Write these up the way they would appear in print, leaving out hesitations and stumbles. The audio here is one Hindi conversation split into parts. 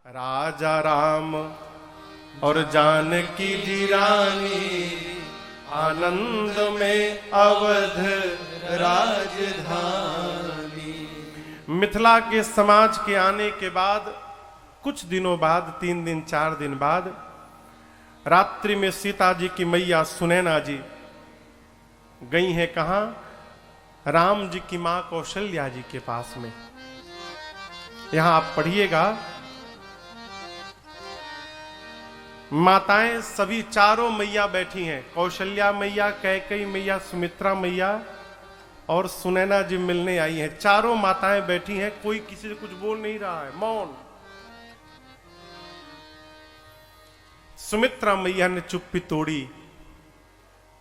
राजा राम और जानकी जी रानी आनंद में अवध राजधानी। मिथिला के समाज के आने के बाद कुछ दिनों बाद, 3 दिन 4 दिन बाद, रात्रि में सीता जी की मैया सुनैना जी गई हैं कहां? राम जी की मां कौशल्या जी के पास में। यहां आप पढ़िएगा, माताएं सभी चारों मैया बैठी हैं, कौशल्या मैया, कैकेयी मैया, सुमित्रा मैया और सुनैना जी मिलने आई हैं। चारों माताएं बैठी हैं, कोई किसी से कुछ बोल नहीं रहा है, मौन। सुमित्रा मैया ने चुप्पी तोड़ी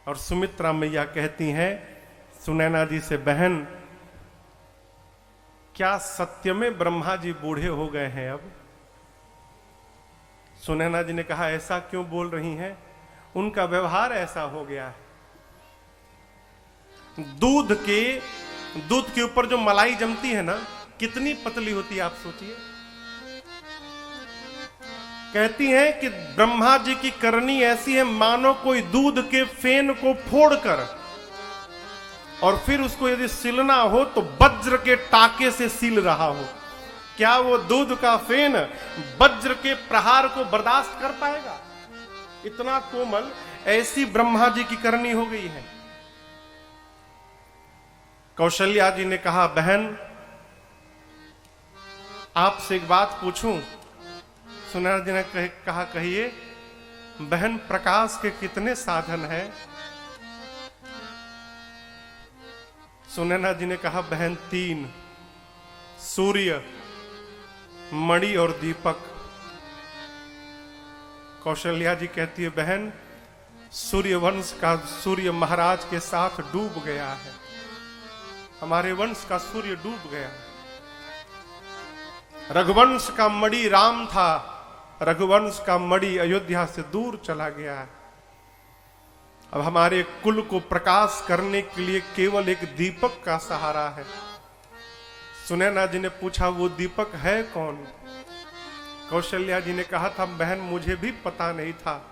और सुमित्रा मैया कहती हैं सुनैना जी से, बहन क्या सत्य में ब्रह्मा जी बूढ़े हो गए हैं अब? सुनैना जी ने कहा, ऐसा क्यों बोल रही हैं? उनका व्यवहार ऐसा हो गया है। दूध के ऊपर जो मलाई जमती है ना, कितनी पतली होती है आप सोचिए। कहती हैं कि ब्रह्मा जी की करनी ऐसी है मानो कोई दूध के फेन को फोड़कर और फिर उसको यदि सिलना हो तो वज्र के टाके से सिल रहा हो। क्या वो दूध का फेन वज्र के प्रहार को बर्दाश्त कर पाएगा? इतना कोमल, ऐसी ब्रह्मा जी की करनी हो गई है। कौशल्या जी ने कहा, बहन आपसे एक बात पूछूं? सुनैना जी ने कहा, कहिए। बहन, प्रकाश के कितने साधन हैं? सुनैना जी ने कहा, बहन 3, सूर्य, मणि और दीपक। कौशल्या जी कहती है, बहन सूर्यवंश का सूर्य महाराज के साथ डूब गया है, हमारे वंश का सूर्य डूब गया। रघुवंश का मणि राम था, रघुवंश का मणि अयोध्या से दूर चला गया है। अब हमारे कुल को प्रकाश करने के लिए केवल एक दीपक का सहारा है। सुनैना जी ने पूछा, वो दीपक है कौन? कौशल्या जी ने कहा था, बहन मुझे भी पता नहीं था,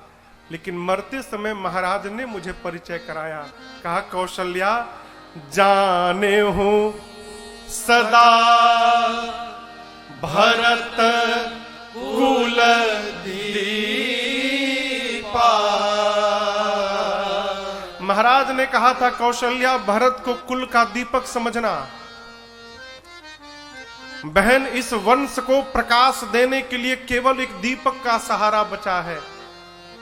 लेकिन मरते समय महाराज ने मुझे परिचय कराया। कहा, कौशल्या जाने हूं सदा भरत कुल दीपा। महाराज ने कहा था, कौशल्या भरत को कुल का दीपक समझना। बहन, इस वंश को प्रकाश देने के लिए केवल एक दीपक का सहारा बचा है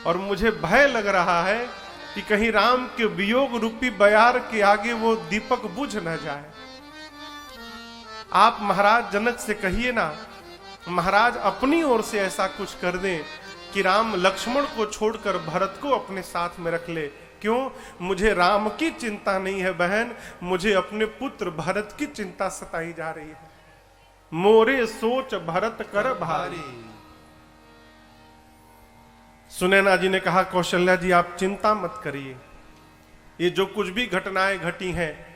और मुझे भय लग रहा है कि कहीं राम के वियोग रूपी बयार के आगे वो दीपक बुझ न जाए। आप महाराज जनक से कहिए ना, महाराज अपनी ओर से ऐसा कुछ कर दें कि राम लक्ष्मण को छोड़कर भरत को अपने साथ में रख ले। क्यों? मुझे राम की चिंता नहीं है बहन, मुझे अपने पुत्र भरत की चिंता सताई जा रही है। मोरे सोच भरत कर भारी। सुनैना जी ने कहा, कौशल्या जी आप चिंता मत करिए, ये जो कुछ भी घटनाएं घटी हैं,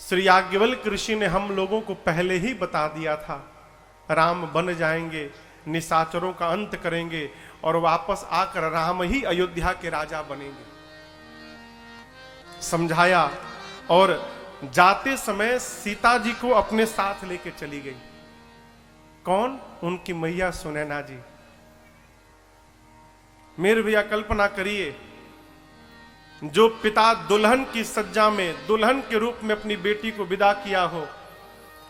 श्री याज्ञवल्क्य ऋषि ने हम लोगों को पहले ही बता दिया था। राम बन जाएंगे, निशाचरों का अंत करेंगे और वापस आकर राम ही अयोध्या के राजा बनेंगे। समझाया और जाते समय सीता जी को अपने साथ लेके चली गई। कौन? उनकी मैया सुनैना जी। मेरे भैया कल्पना करिए, जो पिता दुल्हन की सज्जा में दुल्हन के रूप में अपनी बेटी को विदा किया हो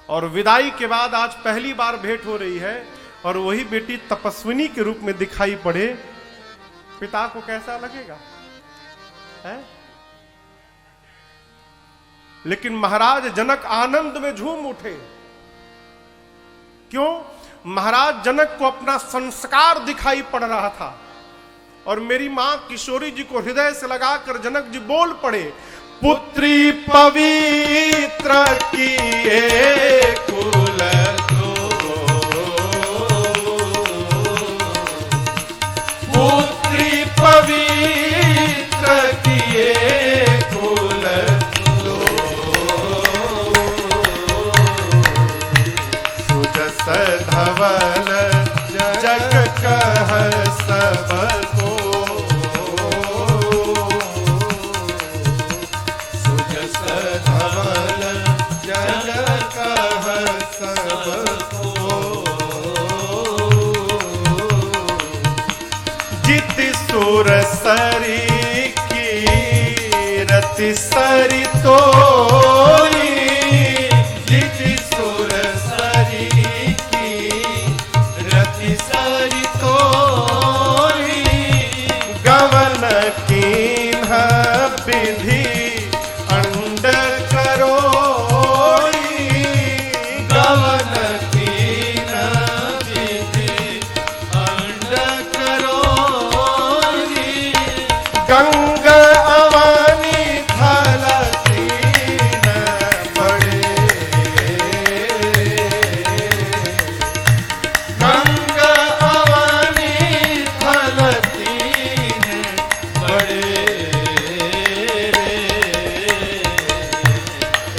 और विदाई के बाद आज पहली बार भेंट हो रही है और वही बेटी तपस्विनी के रूप में दिखाई पड़े, पिता को कैसा लगेगा? है? लेकिन महाराज जनक आनंद में झूम उठे। क्यों? महाराज जनक को अपना संस्कार दिखाई पड़ रहा था और मेरी मां किशोरी जी को हृदय से लगाकर जनक जी बोल पड़े, पुत्री पवित्र किए कुल दो, पुत्री पवित्र किए कुल दो, सुजस धवल रति सरितोरी जिति सुर सरी की रति सरितोरी गवन कीन्ह विधि अंड करोरी गवन कीन्ह विधि अंड करोरी गंगा अवानी थलती न पड़े गंगा अवानी थलती न पड़े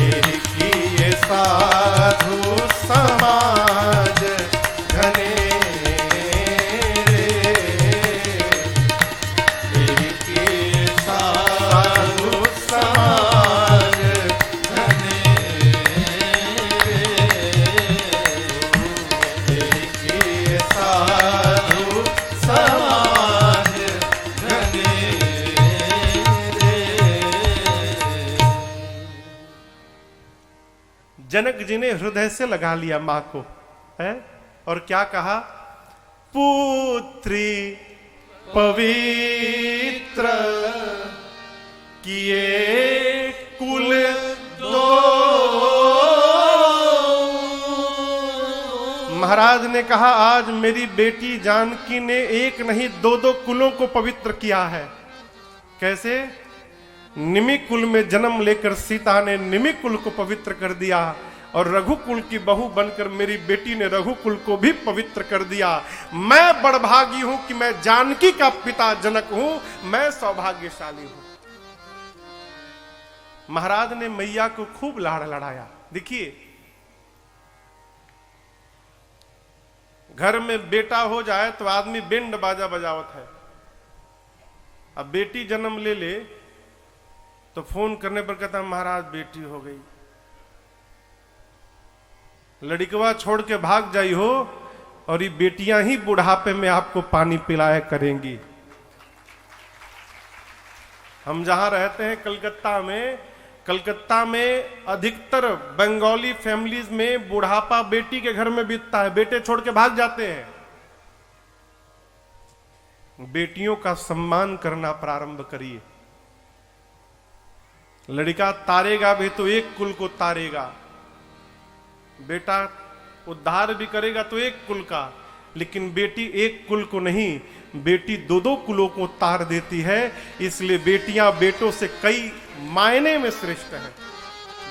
एक ये साधु समाज घने जनक जी ने हृदय से लगा लिया मां को, है, और क्या कहा? पुत्री पवित्र किए कुल दो। महाराज ने कहा आज मेरी बेटी जानकी ने एक नहीं दो दो कुलों को पवित्र किया है। कैसे? निमि कुल में जन्म लेकर सीता ने निमि कुल को पवित्र कर दिया और रघुकुल की बहू बनकर मेरी बेटी ने रघुकुल को भी पवित्र कर दिया। मैं बड़भागी हूं कि मैं जानकी का पिता जनक हूं, मैं सौभाग्यशाली हूं। महाराज ने मैया को खूब लाड़ लड़ाया। देखिए, घर में बेटा हो जाए तो आदमी बैंड बाजा बजावत है। अब बेटी जन्म ले ले तो फोन करने पर कहता महाराज बेटी हो गई। लड़कवा छोड़ के भाग जाई हो और ये बेटियां ही बुढ़ापे में आपको पानी पिलाया करेंगी। हम जहां रहते हैं कलकत्ता में अधिकतर बंगाली फैमिलीज में बुढ़ापा बेटी के घर में बीतता है, बेटे छोड़ के भाग जाते हैं। बेटियों का सम्मान करना प्रारंभ करिए। लड़का तारेगा भी तो एक कुल को तारेगा, बेटा उद्धार भी करेगा तो एक कुल का, लेकिन बेटी एक कुल को नहीं, बेटी दो दो कुलों को तार देती है। इसलिए बेटियां बेटों से कई मायने में श्रेष्ठ है।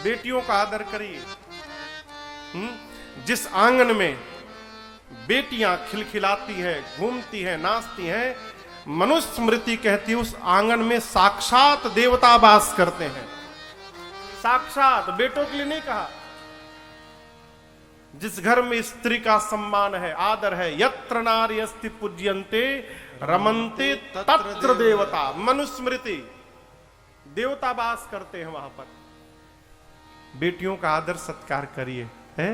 बेटियों का आदर करिए। जिस आंगन में बेटियां खिलखिलाती हैं, घूमती हैं, नाचती हैं, मनुस्मृति कहती है उस आंगन में साक्षात देवता वास करते हैं। साक्षात, बेटों के लिए नहीं कहा। जिस घर में स्त्री का सम्मान है, आदर है, यत्र नारी अस्ति पूज्यन्ते रमन्ते तत्र देवता, मनुस्मृति, देवता वास करते हैं वहां पर। बेटियों का आदर सत्कार करिए, है?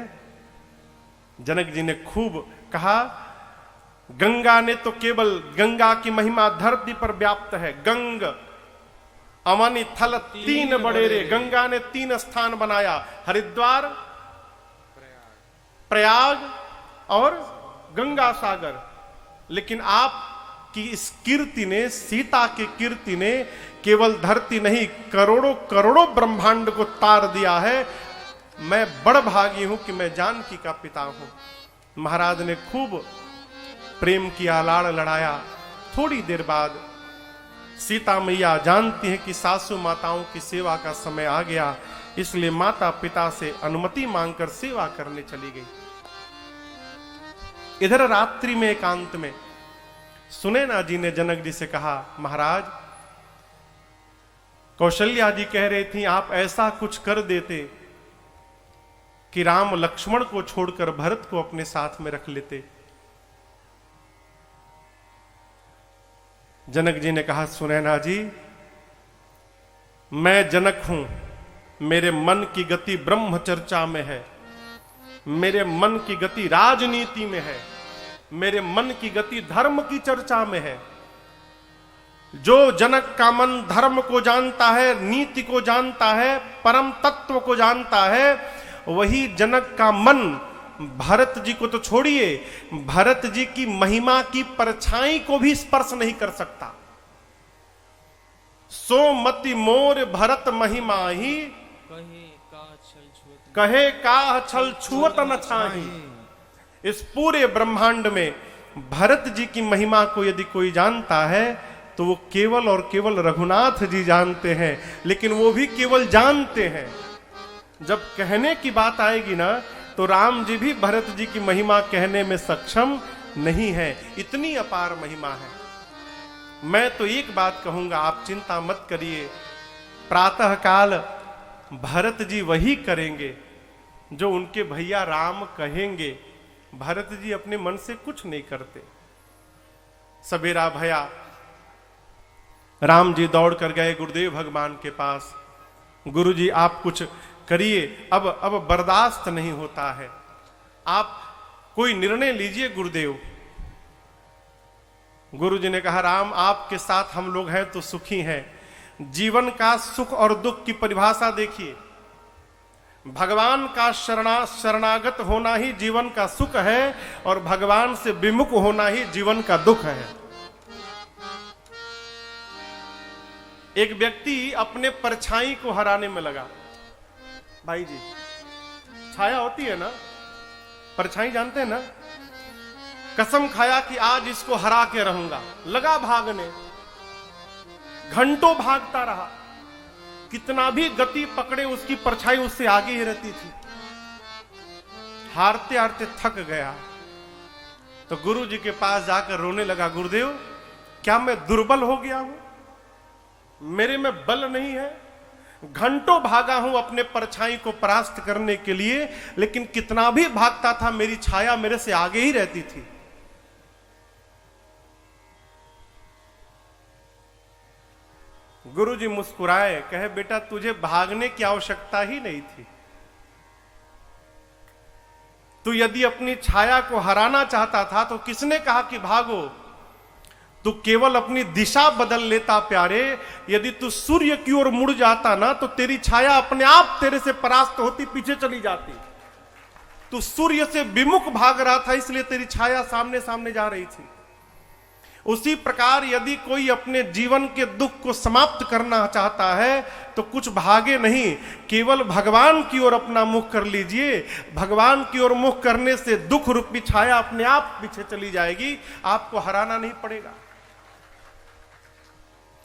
जनक जी ने खूब कहा। गंगा ने तो केवल गंगा की महिमा धरती पर व्याप्त है। गंग अवनी थल तीन बड़ेरे, गंगा ने 3 स्थान बनाया, हरिद्वार, प्रयाग और गंगा सागर। लेकिन आपकी इस कीर्ति ने, सीता की कीर्ति ने केवल धरती नहीं करोड़ों करोड़ों ब्रह्मांड को तार दिया है। मैं बड़भागी हूं कि मैं जानकी का पिता हूं। महाराज ने खूब प्रेम किया, लाड़ लड़ाया। थोड़ी देर बाद सीता मैया जानती है कि सासू माताओं की सेवा का समय आ गया, इसलिए माता पिता से अनुमति मांगकर सेवा करने चली गई। इधर रात्रि में एकांत में सुनैना जी ने जनक जी से कहा, महाराज कौशल्या जी कह रही थी आप ऐसा कुछ कर देते कि राम लक्ष्मण को छोड़कर भरत को अपने साथ में रख लेते। जनक जी ने कहा, सुनैना जी मैं जनक हूं, मेरे मन की गति ब्रह्म चर्चा में है, मेरे मन की गति राजनीति में है, मेरे मन की गति धर्म की चर्चा में है। जो जनक का मन धर्म को जानता है, नीति को जानता है, परम तत्व को जानता है, वही जनक का मन भरत जी को तो छोड़िए, भरत जी की महिमा की परछाई को भी स्पर्श नहीं कर सकता। सो मति मोर भरत महिमा ही, कहे का छल छुअत न छाही। इस पूरे ब्रह्मांड में भरत जी की महिमा को यदि कोई जानता है तो वो केवल और केवल रघुनाथ जी जानते हैं, लेकिन वो भी केवल जानते हैं। जब कहने की बात आएगी ना तो राम जी भी भरत जी की महिमा कहने में सक्षम नहीं है, इतनी अपार महिमा है। मैं तो एक बात कहूंगा, आप चिंता मत करिए, प्रातः काल भरत जी वही करेंगे जो उनके भैया राम कहेंगे। भरत जी अपने मन से कुछ नहीं करते। सवेरा भया, राम जी दौड़ कर गए गुरुदेव भगवान के पास। गुरु जी आप कुछ करिए, अब बर्दाश्त नहीं होता है, आप कोई निर्णय लीजिए गुरुदेव। गुरु जी ने कहा, राम आपके साथ हम लोग हैं तो सुखी हैं। जीवन का सुख और दुख की परिभाषा देखिए, भगवान का शरणागत होना ही जीवन का सुख है और भगवान से विमुख होना ही जीवन का दुख है। एक व्यक्ति अपने परछाई को हराने में लगा। भाई जी, छाया होती है ना, परछाई जानते हैं ना, कसम खाया कि आज इसको हरा के रहूंगा, लगा भागने, घंटों भागता रहा, कितना भी गति पकड़े उसकी परछाई उससे आगे ही रहती थी। हारते हारते थक गया तो गुरु जी के पास जाकर रोने लगा, गुरुदेव क्या मैं दुर्बल हो गया हूं, मेरे में बल नहीं है, घंटों भागा हूं अपने परछाई को परास्त करने के लिए, लेकिन कितना भी भागता था मेरी छाया मेरे से आगे ही रहती थी। गुरु जी मुस्कुराए, कहे बेटा तुझे भागने की आवश्यकता ही नहीं थी। तू यदि अपनी छाया को हराना चाहता था तो किसने कहा कि भागो, तू केवल अपनी दिशा बदल लेता प्यारे। यदि तू सूर्य की ओर मुड़ जाता ना तो तेरी छाया अपने आप तेरे से परास्त होती, पीछे चली जाती। तू सूर्य से विमुख भाग रहा था, इसलिए तेरी छाया सामने सामने जा रही थी। उसी प्रकार यदि कोई अपने जीवन के दुख को समाप्त करना चाहता है तो कुछ भागे नहीं, केवल भगवान की ओर अपना मुख कर लीजिए। भगवान की ओर मुख करने से दुख रूपी छाया अपने आप पीछे चली जाएगी, आपको हराना नहीं पड़ेगा।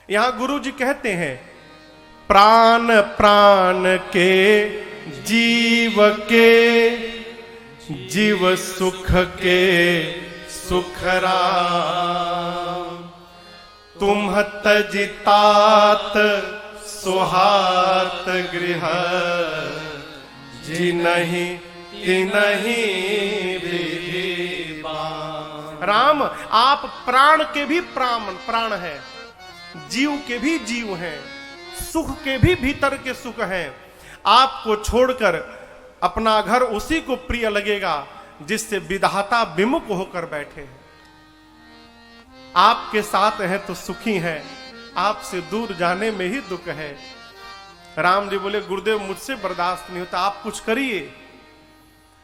यहां गुरु जी कहते हैं, प्राण प्राण के जीव सुख के सुख राम, तुम तजितात सुहात गृह, जिनहि तिनहि विधि बान। राम आप प्राण के भी प्राण है, जीव के भी जीव हैं, सुख के भी भीतर के सुख हैं। आपको छोड़कर अपना घर उसी को प्रिय लगेगा जिससे विधाता विमुख होकर बैठे हैं। आपके साथ है तो सुखी है, आपसे दूर जाने में ही दुख है। राम जी बोले, गुरुदेव मुझसे बर्दाश्त नहीं होता, आप कुछ करिए।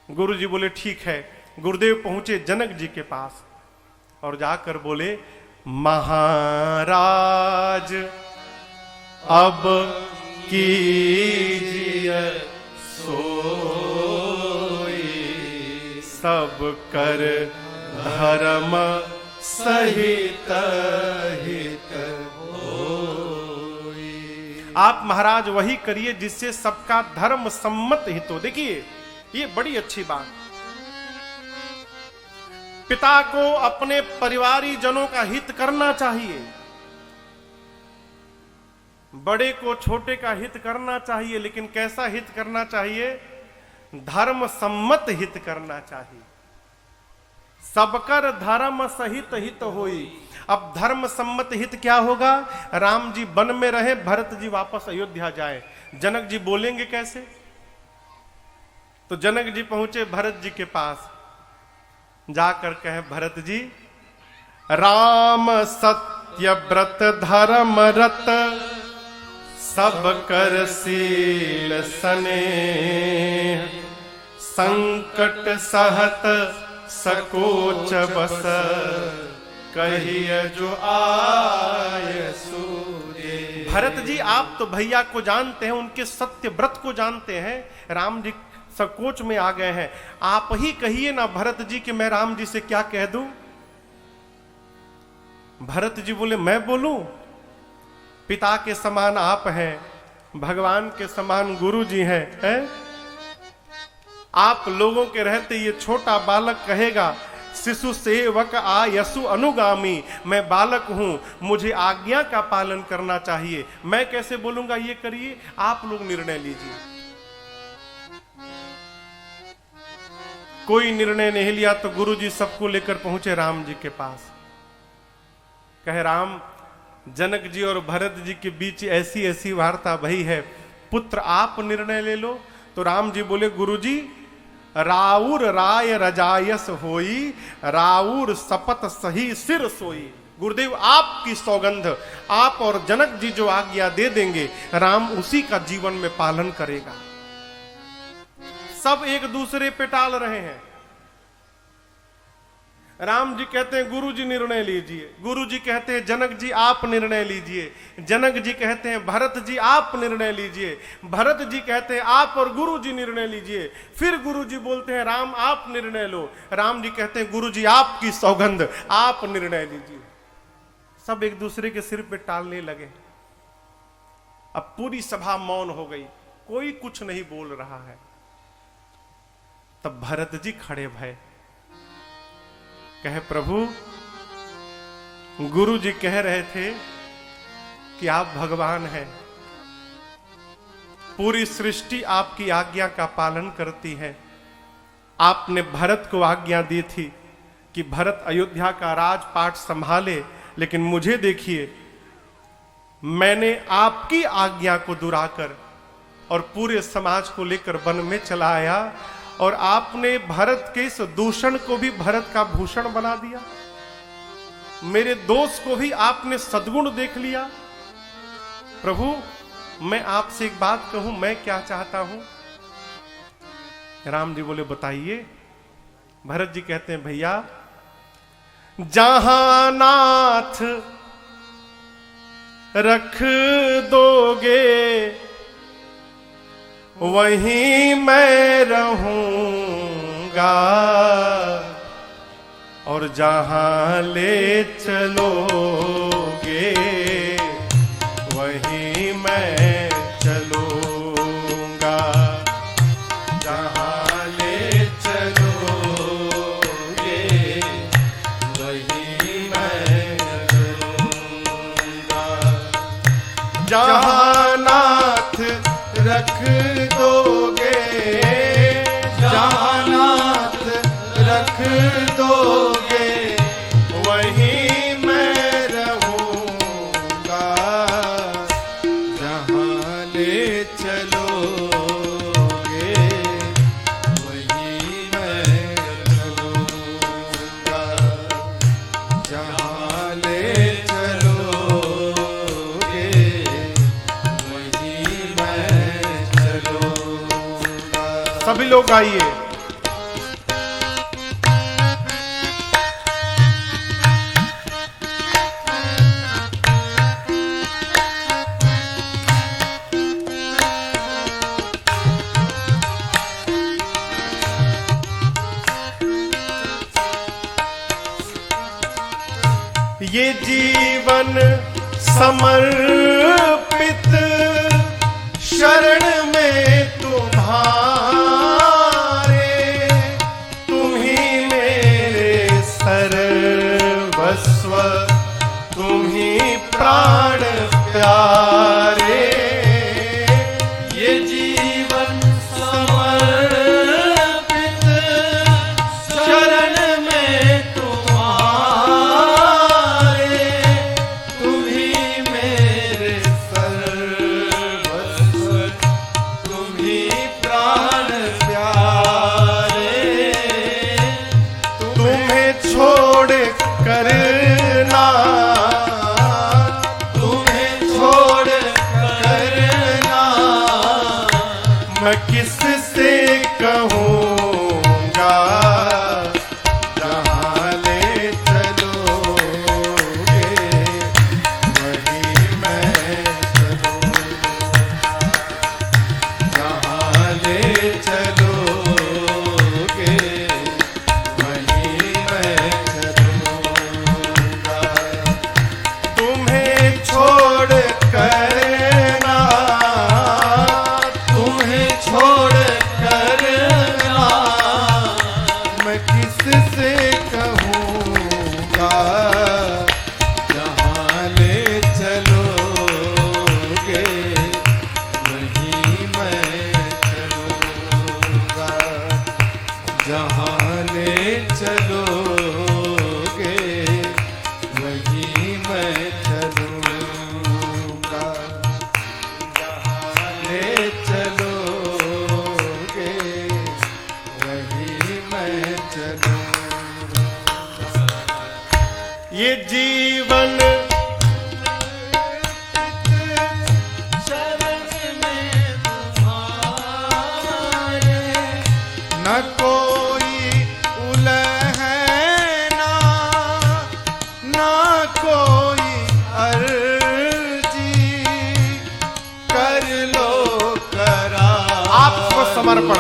गुरु जी बोले ठीक है। गुरुदेव पहुंचे जनक जी के पास और जाकर बोले, महाराज अब कीजिए सोई, सब कर धर्म सहित हित होई। आप महाराज वही करिए जिससे सबका धर्म सम्मत हित हो। देखिए ये बड़ी अच्छी बात, पिता को अपने परिवारी जनों का हित करना चाहिए, बड़े को छोटे का हित करना चाहिए, लेकिन कैसा हित करना चाहिए? धर्म सम्मत हित करना चाहिए। सबकर धर्म सहित हित होई। अब धर्म सम्मत हित क्या होगा? राम जी वन में रहे, भरत जी वापस अयोध्या जाए, जनक जी बोलेंगे कैसे? तो जनक जी पहुंचे भरत जी के पास, जाकर कहे भरत जी, राम सत्य सत्य व्रत धर्म रत सब कर शील सने, संकट सहत सकोच बस कहिए जो आय सूर्य। भरत जी आप तो भैया को जानते हैं, उनके सत्य व्रत को जानते हैं। राम जी सकोच में आ गए हैं, आप ही कहिए ना भरत जी कि मैं राम जी से क्या कह दूं। भरत जी बोले मैं बोलूं, पिता के समान आप हैं, भगवान के समान गुरु जी हैं, आप लोगों के रहते ये छोटा बालक कहेगा शिशु सेवक आ यसु अनुगामी, मैं बालक हूं, मुझे आज्ञा का पालन करना चाहिए, मैं कैसे बोलूंगा ये करिए, आप लोग निर्णय लीजिए। कोई निर्णय नहीं लिया तो गुरुजी सबको लेकर पहुंचे राम जी के पास। कहे राम, जनक जी और भरत जी के बीच ऐसी ऐसी वार्ता भई है, पुत्र आप निर्णय ले लो। तो राम जी बोले गुरुजी, राउर राय रजायस होई, राउर शपथ सही सिर सोई। गुरुदेव आपकी सौगंध, आप और जनक जी जो आज्ञा दे देंगे राम उसी का जीवन में पालन करेगा। सब एक दूसरे पे टाल रहे हैं। राम जी कहते हैं गुरु जी निर्णय लीजिए, गुरु जी कहते हैं जनक जी आप निर्णय लीजिए, जनक जी कहते हैं भरत जी आप निर्णय लीजिए, भरत जी कहते हैं आप और गुरु जी निर्णय लीजिए, फिर गुरु जी बोलते हैं राम आप निर्णय लो, राम जी कहते हैं गुरु जी आपकी सौगंध आप निर्णय लीजिए। सब एक दूसरे के सिर पे टालने लगे। अब पूरी सभा मौन हो गई, कोई कुछ नहीं बोल रहा है। तब भरत जी खड़े भये, कहे प्रभु गुरु जी कह रहे थे कि आप भगवान हैं, पूरी सृष्टि आपकी आज्ञा का पालन करती है। आपने भरत को आज्ञा दी थी कि भरत अयोध्या का राजपाट संभाले, लेकिन मुझे देखिए, मैंने आपकी आज्ञा को दुराकर और पूरे समाज को लेकर वन में चला आया, और आपने भरत के इस दूषण को भी भरत का भूषण बना दिया। मेरे दोष को भी आपने सद्गुण देख लिया। प्रभु मैं आपसे एक बात कहूं, मैं क्या चाहता हूं। राम जी बोले बताइए। भरत जी कहते हैं भैया, जहां नाथ रख दोगे वहीं मैं रहूंगा, और जहां ले चलोगे वहीं मैं चलूंगा, जहां ले चलोगे वहीं मैं चलूंगा, जहां नाथ रख दोगे, जहां नाथ रख दोगे वहीं मैं रहूंगा, जहां ले चलोगे वहीं मैं चलूंगा, जहां ले चलोगे वहीं मैं चलूंगा। सभी लोग आइए। ये जीवन समर्पित शरण में तुम्हारे, तुम ही मेरे सर्वस्व, तुम ही प्राण प्यारे। ये जीवन समर्पित शरण में ये जीवन न कोई उलहना न कोई अर्जी कर लो करा आपको समर्पण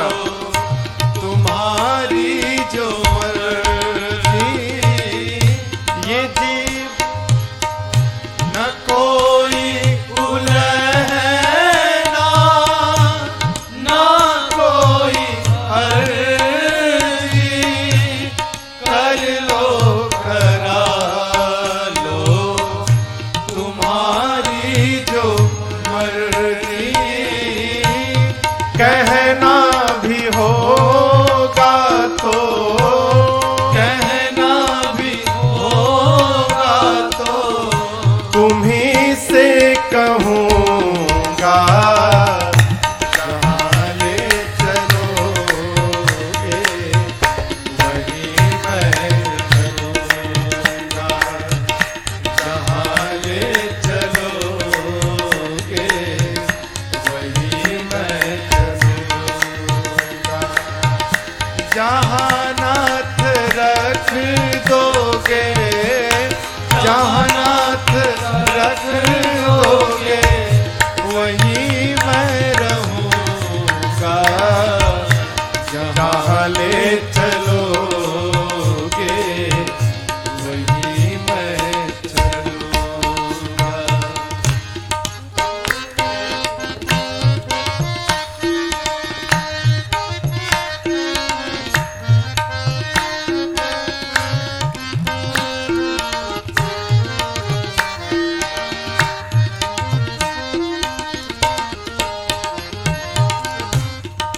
तुम्हारी जो मर्जी ये जीव न कोई उलहना न कोई कहना भी होगा तो कहना भी होगा तो तुम्हीं से कहूँगा जहाँ ले चलोगे वहीं मैं चलूँगा जहाँ ले चलोगे वहीं मैं जहाँ नाथ रख दोगे जहाँ नाथ रख दोगे वहीं मैं रहूँगा जहाँ ले चलोगे वहीं मैं चलूँगा।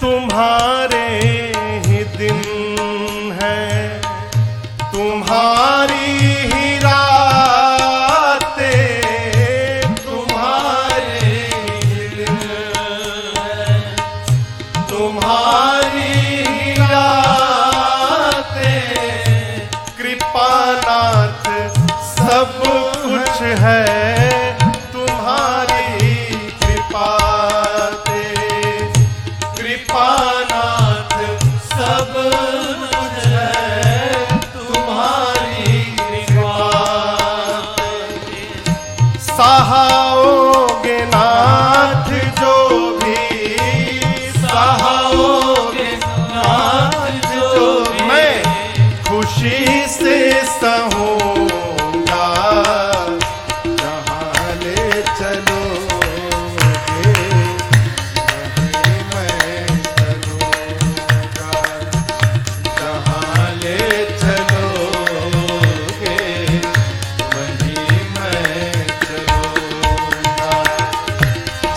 तुम्हारे ही दिन है तुम्हारी ही रातें तुम्हारे ही दिन है तुम्हारी ही रातें कृपानाथ सब कुछ है तुम्हारी कृपा कृपानाथ सब कुछ है तुम्हारी कृपा सहाओगे नाथ जो भी सहाओगे नाथ जो भी मैं खुशी से सहूँगा जहाँ ले चलोगे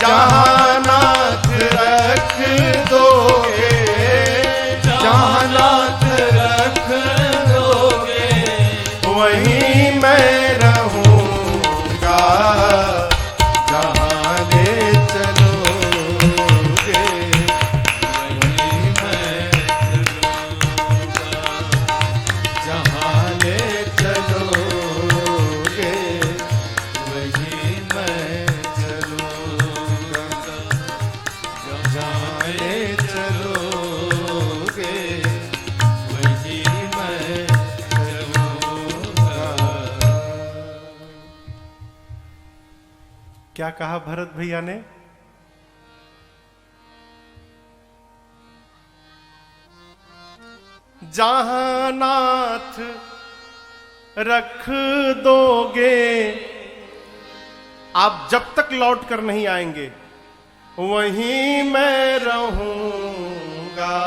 जहाँ नाथ रख दोगे जहाँ नाथ रख दोगे वहीं मैं रहूँगा जहाँ ले चलोगे वहीं मैं चलूँगा जहाँ ले चलोगे वहीं मैं जहाँ ले चलोगे वहीं मैं चलूँगा। क्या कहा भरत भैया ने? जहाँ नाथ रख दोगे आप जब तक लौट कर नहीं आएंगे वहीं मैं रहूंगा।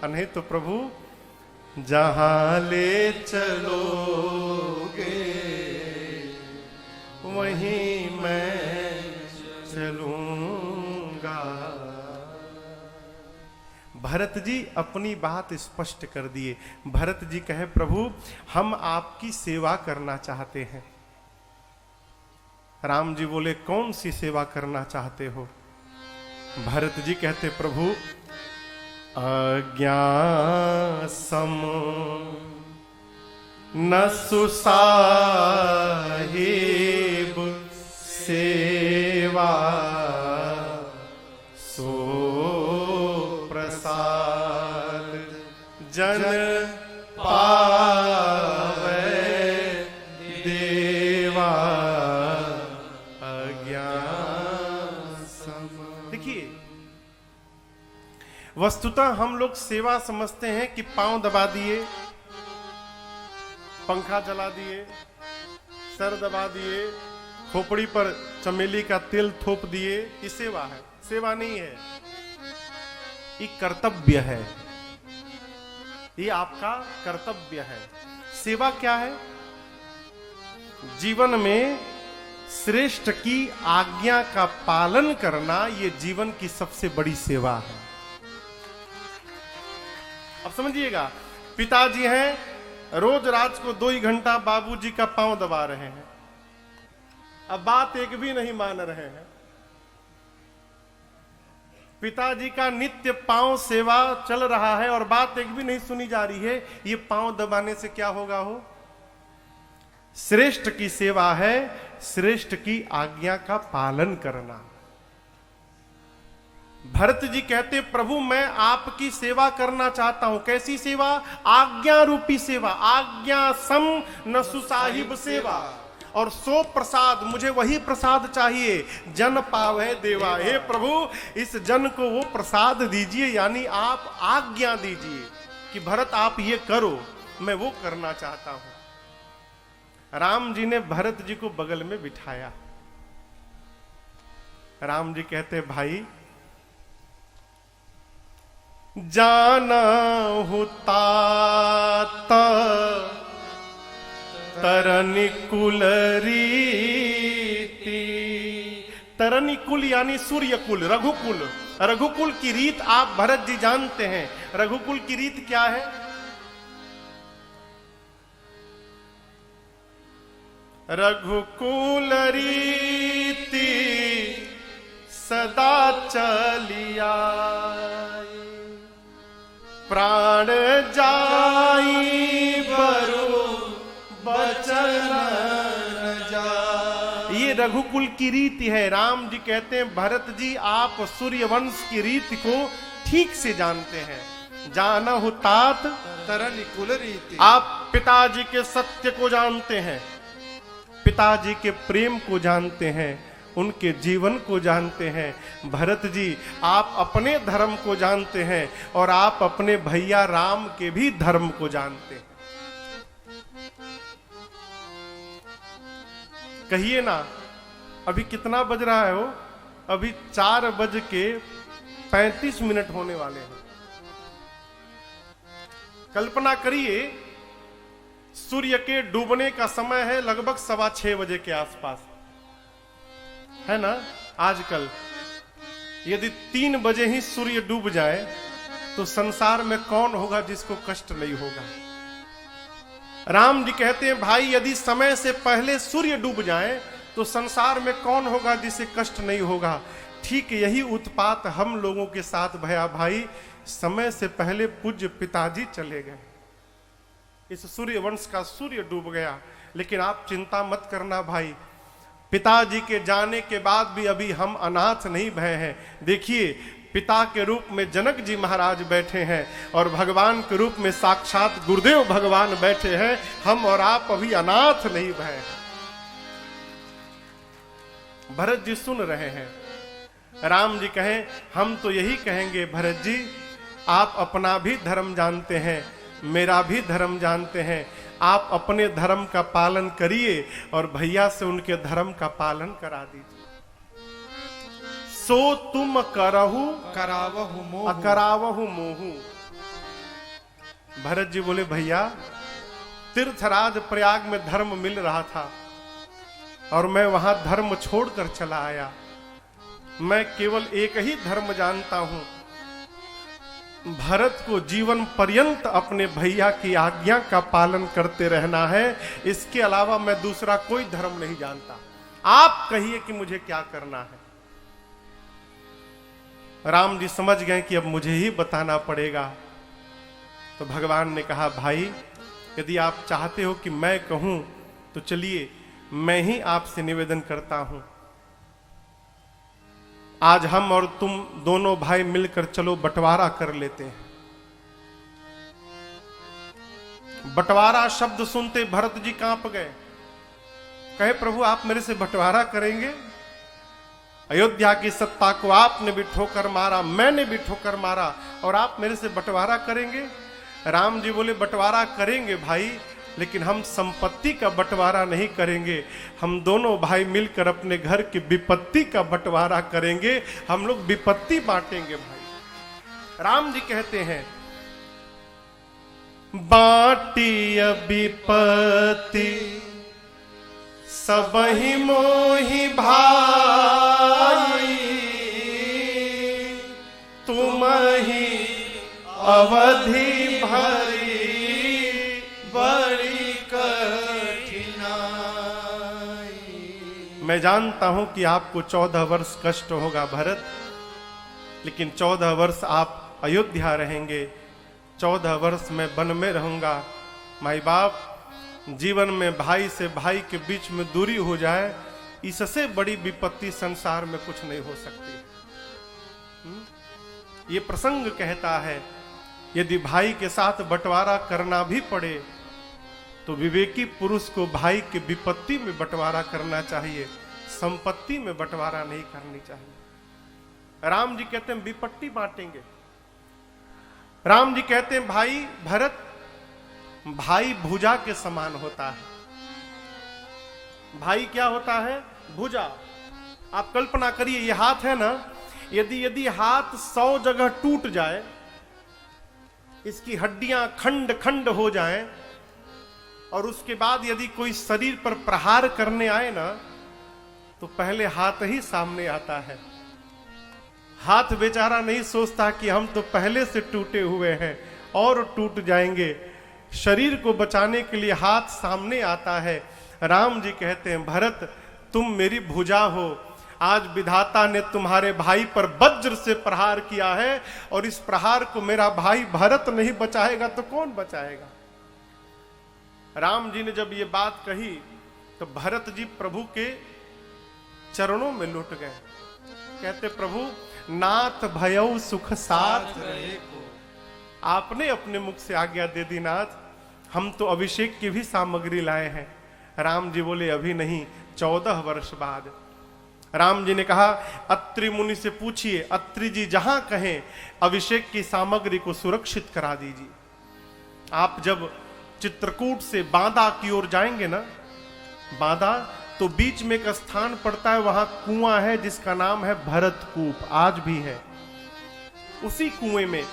नहीं तो प्रभु जहां ले चलोगे वहीं मैं चलूंगा। भरत जी अपनी बात स्पष्ट कर दिए। भरत जी कहे प्रभु हम आपकी सेवा करना चाहते हैं। राम जी बोले कौन सी सेवा करना चाहते हो? भरत जी कहते प्रभु आज्ञा सम नसु साहिब सेवा सो प्रसाद जन पावे देवा अज्ञान सम। देखिए, वस्तुतः हम लोग सेवा समझते हैं कि पांव दबा दिए, पंखा चला दिए, सर दबा दिए, खोपड़ी पर चमेली का तेल थोप दिए, ये सेवा है। सेवा नहीं है, ये कर्तव्य है, ये आपका कर्तव्य है। सेवा क्या है? जीवन में श्रेष्ठ की आज्ञा का पालन करना, ये जीवन की सबसे बड़ी सेवा है। अब समझिएगा, पिताजी हैं, रोज रात को 2 घंटा बाबूजी का पांव दबा रहे हैं, अब बात एक भी नहीं मान रहे हैं। पिताजी का नित्य पांव सेवा चल रहा है और बात एक भी नहीं सुनी जा रही है। ये पांव दबाने से क्या होगा? हो श्रेष्ठ की सेवा है, श्रेष्ठ की आज्ञा का पालन करना। भरत जी कहते, प्रभु मैं आपकी सेवा करना चाहता हूं। कैसी सेवा? आज्ञा रूपी सेवा। आज्ञा सम नसु साहिब सेवा, और सो प्रसाद, मुझे वही प्रसाद चाहिए, जन पावे देवा। हे प्रभु, इस जन को वो प्रसाद दीजिए, यानी आप आज्ञा दीजिए कि भरत आप ये करो, मैं वो करना चाहता हूं। राम जी ने भरत जी को बगल में बिठाया। राम जी कहते, भाई जाना हूं तात तरनी कुल रीति। तरनी कुल यानी सूर्य कुल, रघुकुल। रघुकुल की रीत आप भरत जी जानते हैं। रघुकुल की रीत क्या है? रघुकुल रीति सदा चलिया, प्राण जाई बरु बचन जा। ये रघुकुल की रीति है। राम जी कहते हैं, भरत जी आप सूर्यवंश की रीति को ठीक से जानते हैं। जाना हु तात तरनी कुल रीति। आप पिताजी के सत्य को जानते हैं, पिताजी के प्रेम को जानते हैं, उनके जीवन को जानते हैं। भरत जी आप अपने धर्म को जानते हैं और आप अपने भैया राम के भी धर्म को जानते हैं। कहिए ना, अभी कितना बज रहा है? हो अभी 4:35 होने वाले हैं। कल्पना करिए, सूर्य के डूबने का समय है लगभग 6:15 बजे के आसपास, है ना? आजकल यदि 3 बजे ही सूर्य डूब जाए तो संसार में कौन होगा जिसको कष्ट नहीं होगा? राम जी कहते हैं, भाई यदि समय से पहले सूर्य डूब जाए तो संसार में कौन होगा जिसे कष्ट नहीं होगा? ठीक यही उत्पात हम लोगों के साथ भया भाई। समय से पहले पूज्य पिताजी चले गए, इस सूर्यवंश का सूर्य डूब गया। लेकिन आप चिंता मत करना भाई, पिताजी के जाने के बाद भी अभी हम अनाथ नहीं भये हैं। देखिए, पिता के रूप में जनक जी महाराज बैठे हैं और भगवान के रूप में साक्षात गुरुदेव भगवान बैठे हैं। हम और आप अभी अनाथ नहीं भये हैं। भरत जी सुन रहे हैं। राम जी कहें, हम तो यही कहेंगे भरत जी, आप अपना भी धर्म जानते हैं, मेरा भी धर्म जानते हैं। आप अपने धर्म का पालन करिए और भैया से उनके धर्म का पालन करा दीजिए। सो तुम करहु करावहु मोहु अकरावहु मोहु। भरत जी बोले, भैया तीर्थराज प्रयाग में धर्म मिल रहा था और मैं वहां धर्म छोड़कर चला आया। मैं केवल एक ही धर्म जानता हूं, भरत को जीवन पर्यंत अपने भैया की आज्ञा का पालन करते रहना है। इसके अलावा मैं दूसरा कोई धर्म नहीं जानता। आप कहिए कि मुझे क्या करना है। राम जी समझ गए कि अब मुझे ही बताना पड़ेगा। तो भगवान ने कहा, भाई यदि आप चाहते हो कि मैं कहूं तो चलिए मैं ही आपसे निवेदन करता हूं। आज हम और तुम दोनों भाई मिलकर चलो बंटवारा कर लेते हैं। बंटवारा शब्द सुनते भरत जी कांप गए, कहे प्रभु आप मेरे से बंटवारा करेंगे? अयोध्या की सत्ता को आपने भी ठोकर मारा, मैंने भी ठोकर मारा, और आप मेरे से बंटवारा करेंगे? राम जी बोले बंटवारा करेंगे भाई, लेकिन हम संपत्ति का बंटवारा नहीं करेंगे, हम दोनों भाई मिलकर अपने घर की विपत्ति का बंटवारा करेंगे, हम लोग विपत्ति बांटेंगे भाई। राम जी कहते हैं बाटी विपत्ति सबहि मोहि भाई, तुम ही अवधि भरी बड़ी कठिनाई। मैं जानता हूं कि आपको 14 वर्ष कष्ट होगा भरत, लेकिन 14 वर्ष आप अयोध्या रहेंगे, 14 वर्ष मैं वन में रहूंगा। माई बाप, जीवन में भाई से भाई के बीच में दूरी हो जाए, इससे बड़ी विपत्ति संसार में कुछ नहीं हो सकती। ये प्रसंग कहता है यदि भाई के साथ बंटवारा करना भी पड़े तो विवेकी पुरुष को भाई के विपत्ति में बंटवारा करना चाहिए, संपत्ति में बंटवारा नहीं करनी चाहिए। राम जी कहते हैं विपत्ति बांटेंगे। राम जी कहते हैं भाई भरत, भाई भुजा के समान होता है। भाई क्या होता है? भुजा। आप कल्पना करिए ये हाथ है ना, यदि हाथ 100 जगह टूट जाए, इसकी हड्डियां खंड खंड हो जाएं, और उसके बाद यदि कोई शरीर पर प्रहार करने आए ना, तो पहले हाथ ही सामने आता है। हाथ बेचारा नहीं सोचता कि हम तो पहले से टूटे हुए हैं और टूट जाएंगे। शरीर को बचाने के लिए हाथ सामने आता है। राम जी कहते हैं भरत तुम मेरी भुजा हो, आज विधाता ने तुम्हारे भाई पर वज्र से प्रहार किया है, और इस प्रहार को मेरा भाई भरत नहीं बचाएगा तो कौन बचाएगा? राम जी ने जब ये बात कही तो भरत जी प्रभु के चरणों में लुट गए। कहते प्रभु नाथ भयउ सुख साथ रहे को। आपने अपने मुख से आज्ञा दे दी नाथ, हम तो अभिषेक की भी सामग्री लाए हैं। राम जी बोले अभी नहीं, 14 वर्ष बाद। राम जी ने कहा अत्रि मुनि से पूछिए, अत्रि जी जहां कहें अभिषेक की सामग्री को सुरक्षित करा दीजिए। आप जब चित्रकूट से बांदा की ओर जाएंगे ना, बांदा तो बीच में एक स्थान पड़ता है, वहां कुआं है जिसका नाम है भरतकूप, आज भी है। उसी कुएं में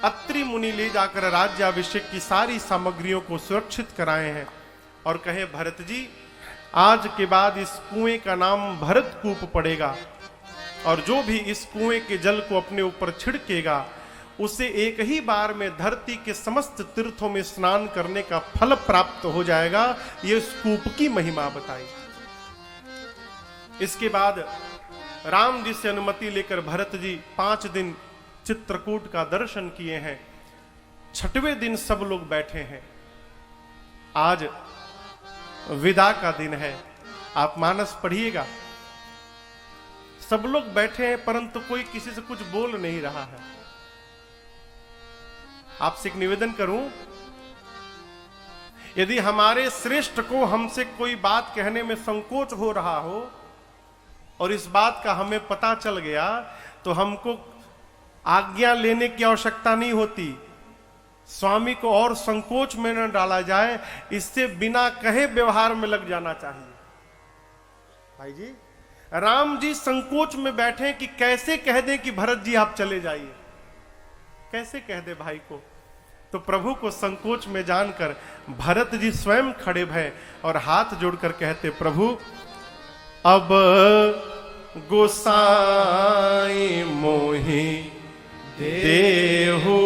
अत्रि मुनि ले जाकर राज्याभिषेक की सारी सामग्रियों को सुरक्षित कराए हैं, और कहे भरत जी आज के बाद इस कुएं का नाम भरतकूप पड़ेगा, और जो भी इस कुएं के जल को अपने ऊपर छिड़केगा उसे एक ही बार में धरती के समस्त तीर्थों में स्नान करने का फल प्राप्त हो जाएगा। ये इस कूप की महिमा बताई। इसके बाद राम जी से अनुमति लेकर भरत जी 5 दिन चित्रकूट का दर्शन किए हैं। 6वें दिन सब लोग बैठे हैं। आज विदा का दिन है, आप मानस पढ़िएगा। सब लोग बैठे हैं परंतु कोई किसी से कुछ बोल नहीं रहा है। आपसे एक निवेदन करूं, यदि हमारे श्रेष्ठ को हमसे कोई बात कहने में संकोच हो रहा हो और इस बात का हमें पता चल गया, तो हमको आज्ञा लेने की आवश्यकता नहीं होती। स्वामी को और संकोच में न डाला जाए, इससे बिना कहे व्यवहार में लग जाना चाहिए। भाई जी, राम जी संकोच में बैठे कि कैसे कह दें कि भरत जी आप चले जाइए, कैसे कह दे भाई को। तो प्रभु को संकोच में जानकर भरत जी स्वयं खड़े भय और हाथ जोड़कर कहते प्रभु अब गोसाई मोहि देहु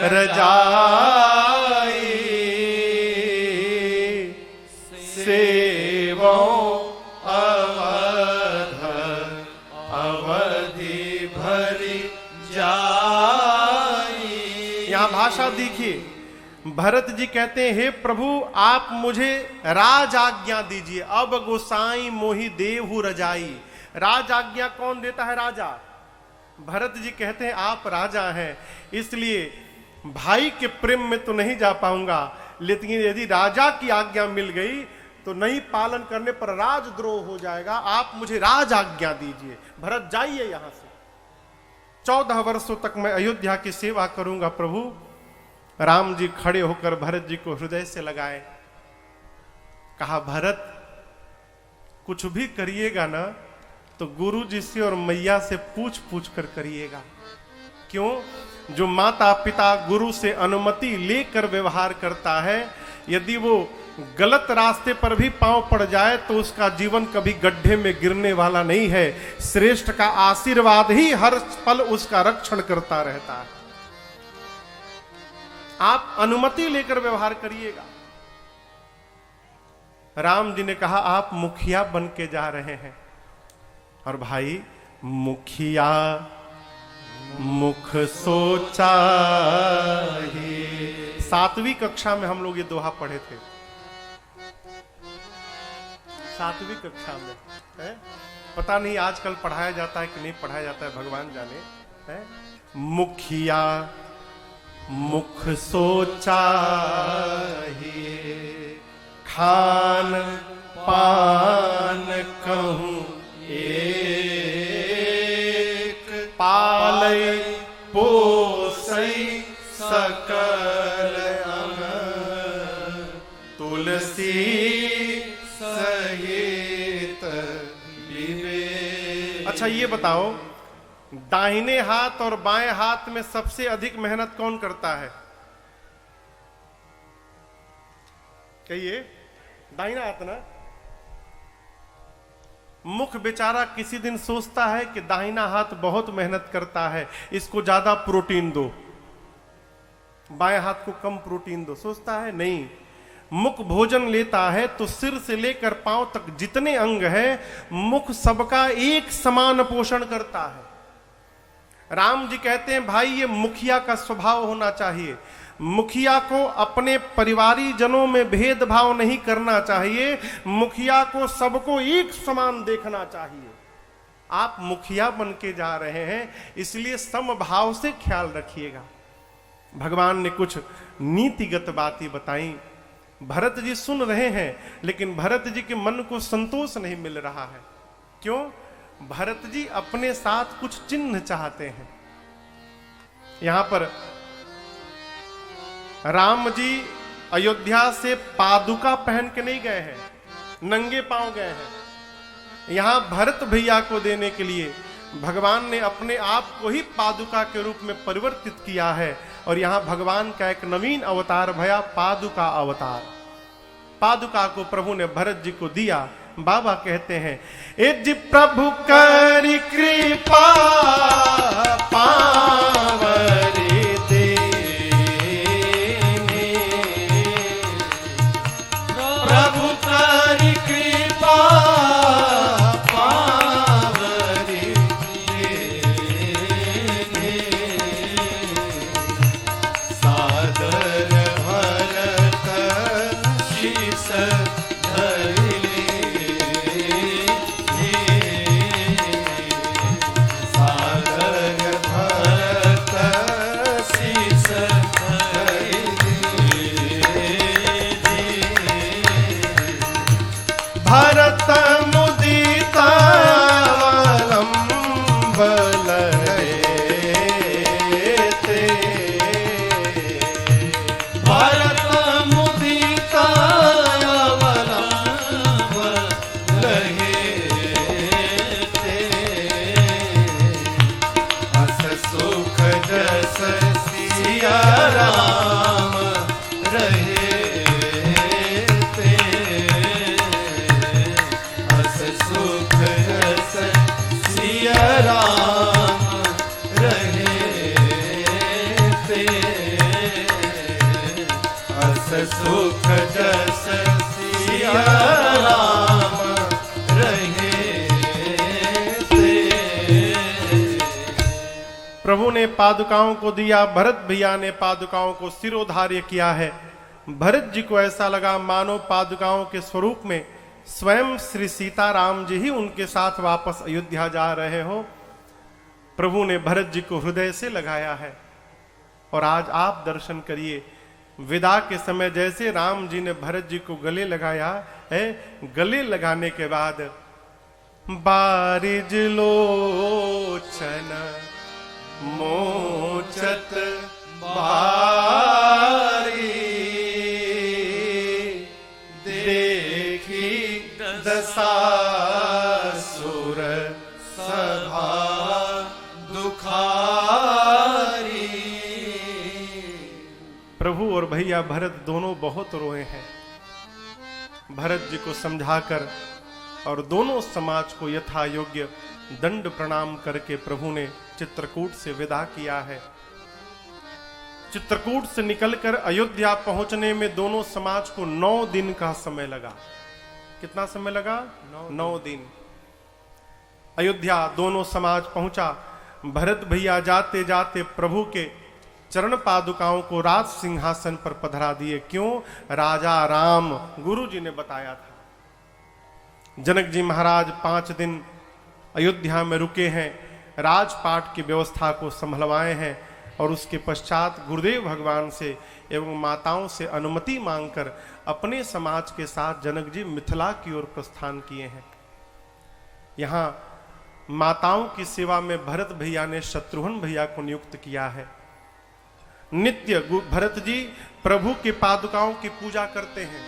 रजाई सेवो अवध अवधि भरी जाई। यहां भाषा देखिए, भरत जी कहते हैं, हे प्रभु आप मुझे राज आज्ञा दीजिए। अब गोसाई मोहि देहु रजाई। राज आज्ञा कौन देता है? राजा। भरत जी कहते हैं आप राजा हैं, इसलिए भाई के प्रेम में तो नहीं जा पाऊंगा, लेकिन यदि राजा की आज्ञा मिल गई तो नहीं पालन करने पर राजद्रोह हो जाएगा। आप मुझे राज आज्ञा दीजिए। भरत जाइए यहां से, 14 वर्षों तक मैं अयोध्या की सेवा करूंगा प्रभु। राम जी खड़े होकर भरत जी को हृदय से लगाए, कहा भरत कुछ भी करिएगा ना तो गुरु जी से और मैया से पूछ पूछ कर करिएगा। क्यों? जो माता पिता गुरु से अनुमति लेकर व्यवहार करता है, यदि वो गलत रास्ते पर भी पांव पड़ जाए तो उसका जीवन कभी गड्ढे में गिरने वाला नहीं है। श्रेष्ठ का आशीर्वाद ही हर पल उसका रक्षण करता रहता है। आप अनुमति लेकर व्यवहार करिएगा। राम जी ने कहा आप मुखिया बन के जा रहे हैं, और भाई मुखिया मुख सोचा ही। 7वीं कक्षा में हम लोग ये दोहा पढ़े थे, 7वीं कक्षा में है? पता नहीं आजकल पढ़ाया जाता है कि नहीं पढ़ाया जाता है, भगवान जाने है? मुखिया मुख सोचा ही, खान पान कहूं एक, पालय पोसई सकल अंग, तुलसी सहित विवेक। अच्छा ये बताओ, दाहिने हाथ और बाएं हाथ में सबसे अधिक मेहनत कौन करता है? कहिए। दाहिना हाथ ना। मुख बेचारा किसी दिन सोचता है कि दाहिना हाथ बहुत मेहनत करता है, इसको ज्यादा प्रोटीन दो, बाएं हाथ को कम प्रोटीन दो। सोचता है नहीं। मुख भोजन लेता है तो सिर से लेकर पांव तक जितने अंग हैं, मुख सबका एक समान पोषण करता है। राम जी कहते हैं भाई ये मुखिया का स्वभाव होना चाहिए। मुखिया को अपने परिवारी जनों में भेदभाव नहीं करना चाहिए, मुखिया को सबको एक समान देखना चाहिए। आप मुखिया बन के जा रहे हैं, इसलिए समभाव से ख्याल रखिएगा। भगवान ने कुछ नीतिगत बातें बताई। भरत जी सुन रहे हैं, लेकिन भरत जी के मन को संतोष नहीं मिल रहा है। क्यों? भरत जी अपने साथ कुछ चिन्ह चाहते हैं। यहां पर राम जी अयोध्या से पादुका पहन के नहीं गए हैं, नंगे पांव गए हैं। यहां भरत भैया को देने के लिए भगवान ने अपने आप को ही पादुका के रूप में परिवर्तित किया है, और यहां भगवान का एक नवीन अवतार भया, पादुका अवतार। पादुका को प्रभु ने भरत जी को दिया। बाबा कहते हैं, एज प्रभु करी कृपा पावरी देने, प्रभु करी कृपा पावरी देने, सादर भरत शीस भरत मुदिता अवलंब लेते, भरत मुदिता अवलंब लेते, अस सुख जस सिया राम रहे, सुख जस सिया राम रहे ते, अस सुख जस सिया राम रहे ते। प्रभु ने पादुकाओं को दिया, भरत भैया ने पादुकाओं को सिरोधार्य किया है। भरत जी को ऐसा लगा मानो पादुकाओं के स्वरूप में स्वयं श्री सीताराम जी ही उनके साथ वापस अयोध्या जा रहे हो। प्रभु ने भरत जी को हृदय से लगाया है। और आज आप दर्शन करिए, विदा के समय जैसे राम जी ने भरत जी को गले लगाया है, गले लगाने के बाद बारिज लोचन मोचत बारी देखी दसासुर सभा दुखारी। प्रभु और भैया भरत दोनों बहुत रोए हैं। भरत जी को समझाकर और दोनों समाज को यथा योग्य दंड प्रणाम करके प्रभु ने चित्रकूट से विदा किया है। चित्रकूट से निकलकर अयोध्या पहुंचने में दोनों समाज को 9 दिन का समय लगा। कितना समय लगा? 9 दिन। अयोध्या दोनों समाज पहुंचा। भरत भैया जाते जाते प्रभु के चरण पादुकाओं को राज सिंहासन पर पधरा दिए। क्यों? राजा राम, गुरु जी ने बताया था। जनक जी महाराज 5 दिन अयोध्या में रुके हैं, राजपाट की व्यवस्था को संभलवाए हैं और उसके पश्चात गुरुदेव भगवान से एवं माताओं से अनुमति मांगकर अपने समाज के साथ जनक जी मिथिला की ओर प्रस्थान किए हैं। यहाँ माताओं की सेवा में भरत भैया ने शत्रुघ्न भैया को नियुक्त किया है। नित्य भरत जी प्रभु की पादुकाओं की पूजा करते हैं।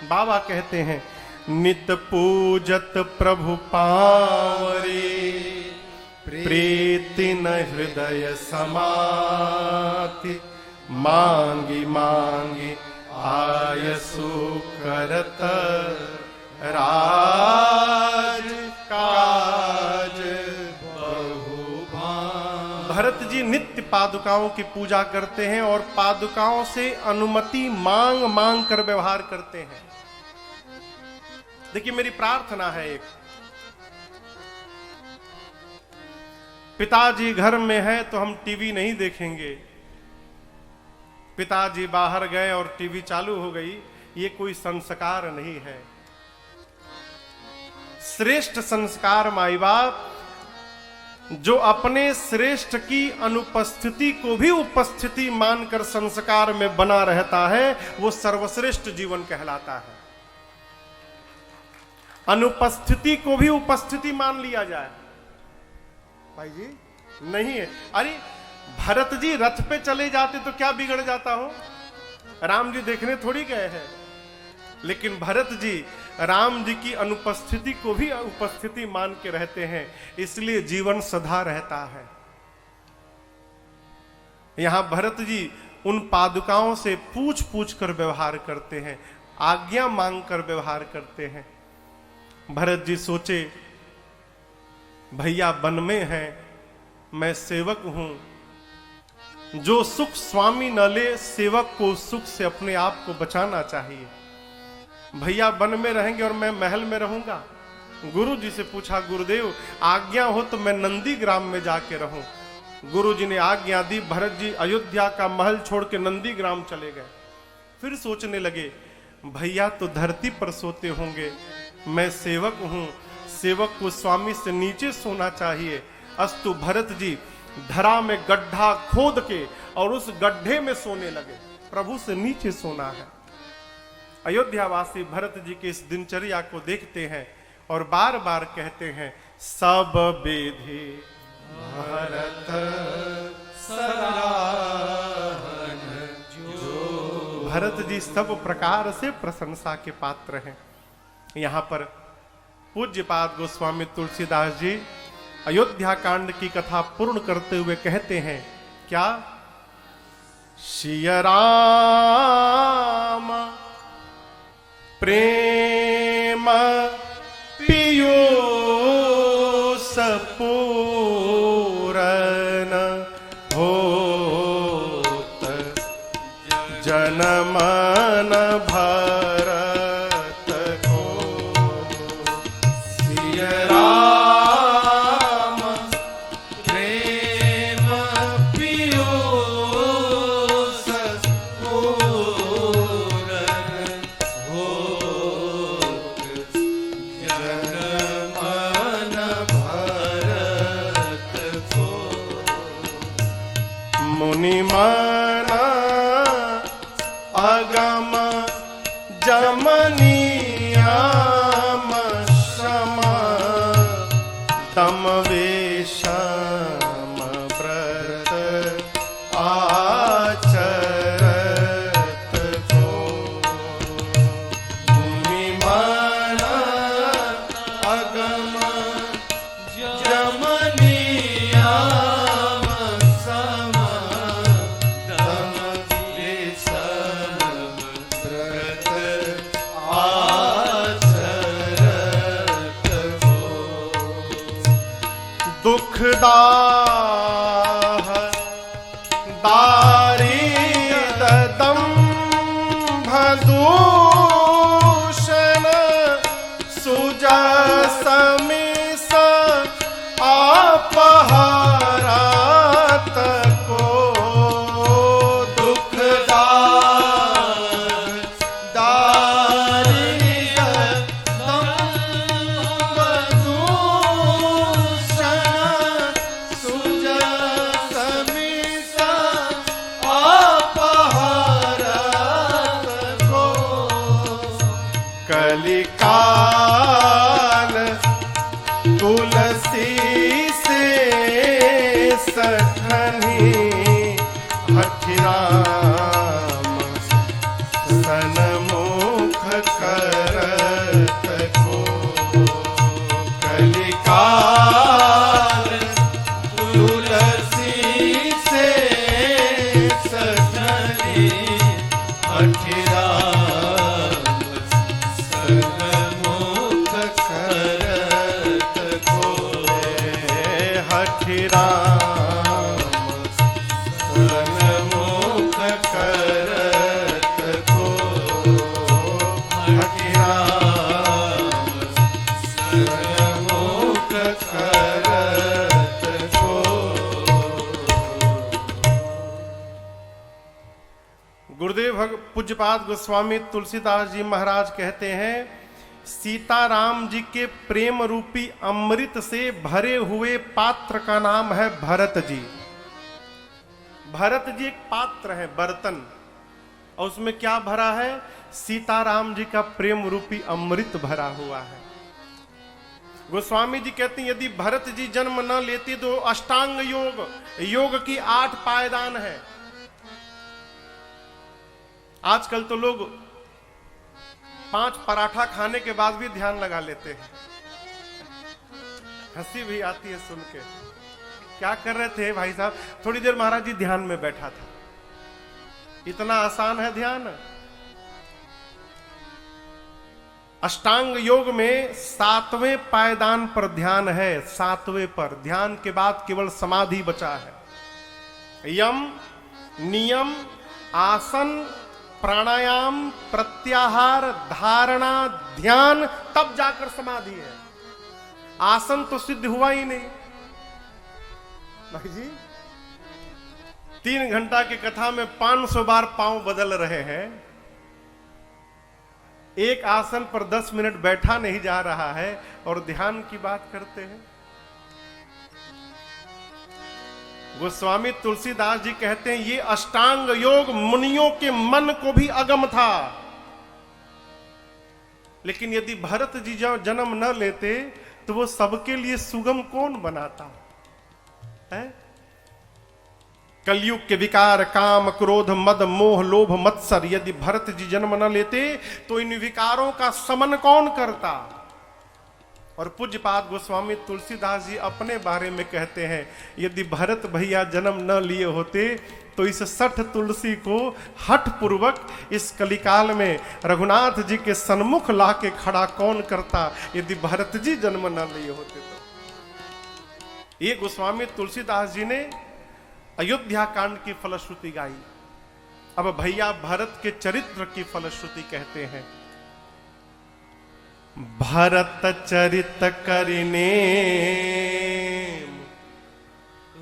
बाबा कहते हैं नित पूजत प्रभु पावरे प्रीति न हृदय समाति मांगी मांगी आयसु करत राज काज बहुभान। भरत जी नित्य पादुकाओं की पूजा करते हैं और पादुकाओं से अनुमति मांग मांग कर व्यवहार करते हैं। देखिए मेरी प्रार्थना है, एक पिताजी घर में है तो हम टीवी नहीं देखेंगे। पिताजी बाहर गए और टीवी चालू हो गई, ये कोई संस्कार नहीं है। श्रेष्ठ संस्कार माई बाप जो अपने श्रेष्ठ की अनुपस्थिति को भी उपस्थिति मानकर संस्कार में बना रहता है, वो सर्वश्रेष्ठ जीवन कहलाता है। अनुपस्थिति को भी उपस्थिति मान लिया जाए, भाई जी नहीं है। अरे भरत जी रथ पे चले जाते तो क्या बिगड़ जाता हो? राम जी देखने थोड़ी गए हैं, लेकिन भरत जी राम जी की अनुपस्थिति को भी उपस्थिति मान के रहते हैं, इसलिए जीवन सदा रहता है। यहां भरत जी उन पादुकाओं से पूछ पूछ कर व्यवहार करते हैं, आज्ञा मांग कर व्यवहार करते हैं। भरत जी सोचे भैया वन में हैं, मैं सेवक हूं, जो सुख स्वामी न ले सेवक को सुख से अपने आप को बचाना चाहिए। भैया वन में रहेंगे और मैं महल में रहूंगा। गुरु जी से पूछा गुरुदेव आज्ञा हो तो मैं नंदी ग्राम में जाके रहूं। गुरु जी ने आज्ञा दी। भरत जी अयोध्या का महल छोड़ के नंदी ग्राम चले गए। फिर सोचने लगे भैया तो धरती पर सोते होंगे, मैं सेवक हूं, सेवक को स्वामी से नीचे सोना चाहिए। अस्तु भरत जी धरा में गड्ढा खोद के और उस गड्ढे में सोने लगे। प्रभु से नीचे सोना है। अयोध्यावासी भरत जी के इस दिनचर्या को देखते हैं और बार बार कहते हैं सब विधि भरत सराहन जो। भरत जी सब प्रकार से प्रशंसा के पात्र हैं। यहां पर पूज्यपाद गोस्वामी तुलसीदास जी अयोध्या कांड की कथा पूर्ण करते हुए कहते हैं क्या? सिया राम प्रेम पीयूष पूरन होत जनमन भरत को। सिया राम प्रेम जमनीयाम श्रम तम वेशम व्रत आचरत को मुनिमान अगम जमनीयाम सम तम वेशम व्रत आचरत को दुखदाह दारिद्रं भदूषण सुजसमिस अपहरत को दुखदाह दारिद्रं भदूषण सुजसमिस अपहरत को कलिकाल तुलसी से सखनी हठिराम सनमुख करत को कलिकाल तुलसी से सखनी हठिराम सनमुख करत को हठिराम सनमुख करत को हठिराम सनमुख करत को। गुरुदेव पूज्यपाद गोस्वामी तुलसीदास जी महाराज कहते हैं, सीताराम जी के प्रेम रूपी अमृत से भरे हुए पात्र का नाम है भरत जी। भरत जी एक पात्र है, बर्तन, और उसमें क्या भरा है? सीताराम जी का प्रेम रूपी अमृत भरा हुआ है। गोस्वामी जी कहते हैं, यदि भरत जी जन्म न लेते तो अष्टांग योग, योग की 8 पायदान है। आजकल तो लोग 5 पराठा खाने के बाद भी ध्यान लगा लेते हैं। हंसी भी आती है सुन के। क्या कर रहे थे भाई साहब? थोड़ी देर महाराज जी ध्यान में बैठा था। इतना आसान है ध्यान? अष्टांग योग में 7वें पायदान पर ध्यान है। 7वें पर ध्यान के बाद केवल समाधि बचा है। यम, नियम, आसन, प्राणायाम, प्रत्याहार, धारणा, ध्यान, तब जाकर समाधि है। आसन तो सिद्ध हुआ ही नहीं भाई जी। 3 घंटा की कथा में 500 बार पांव बदल रहे हैं। एक आसन पर 10 मिनट बैठा नहीं जा रहा है और ध्यान की बात करते हैं। गोस्वामी तुलसीदास जी कहते हैं, ये अष्टांग योग मुनियों के मन को भी अगम था। लेकिन यदि भरत जी जन्म न लेते तो वो सबके लिए सुगम कौन बनाता है? कलयुग के विकार काम, क्रोध, मद, मोह, लोभ, मत्सर, यदि भरत जी जन्म न लेते तो इन विकारों का समन कौन करता? और पूज्यपाद गोस्वामी तुलसीदास जी अपने बारे में कहते हैं, यदि भरत भैया जन्म न लिए होते तो इस 60 तुलसी को हठ पूर्वक इस कलिकाल में रघुनाथ जी के सन्मुख ला के खड़ा कौन करता, यदि भरत जी जन्म न लिए होते तो। ये गोस्वामी तुलसीदास जी ने अयोध्या कांड की फलश्रुति गाई। अब भैया भरत के चरित्र की फलश्रुति कहते हैं। भरत चरित करने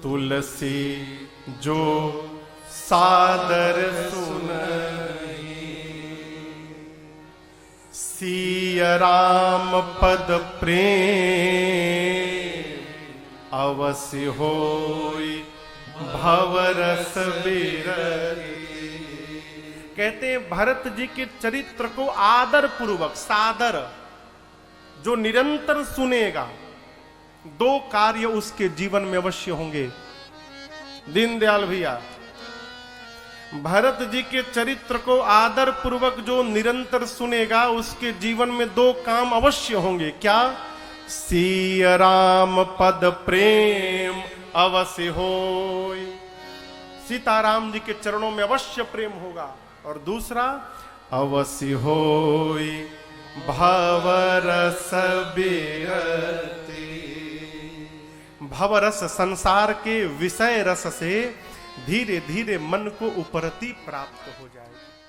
तुलसी जो सादर सुनई, सिय राम पद प्रेम अवश्य होई भवरस बिरही। कहते हैं भरत जी के चरित्र को आदर पूर्वक, सादर जो निरंतर सुनेगा, दो कार्य उसके जीवन में अवश्य होंगे। दीनदयाल भैया, भरत जी के चरित्र को आदर पूर्वक जो निरंतर सुनेगा उसके जीवन में दो काम अवश्य होंगे। क्या? सिय राम पद प्रेम अवश्य होय, सीताराम जी के चरणों में अवश्य प्रेम होगा। और दूसरा, अवश्य होय भवरस बिरति, भवरस संसार के विषय रस से धीरे धीरे मन को उपरति प्राप्त हो जाएगी।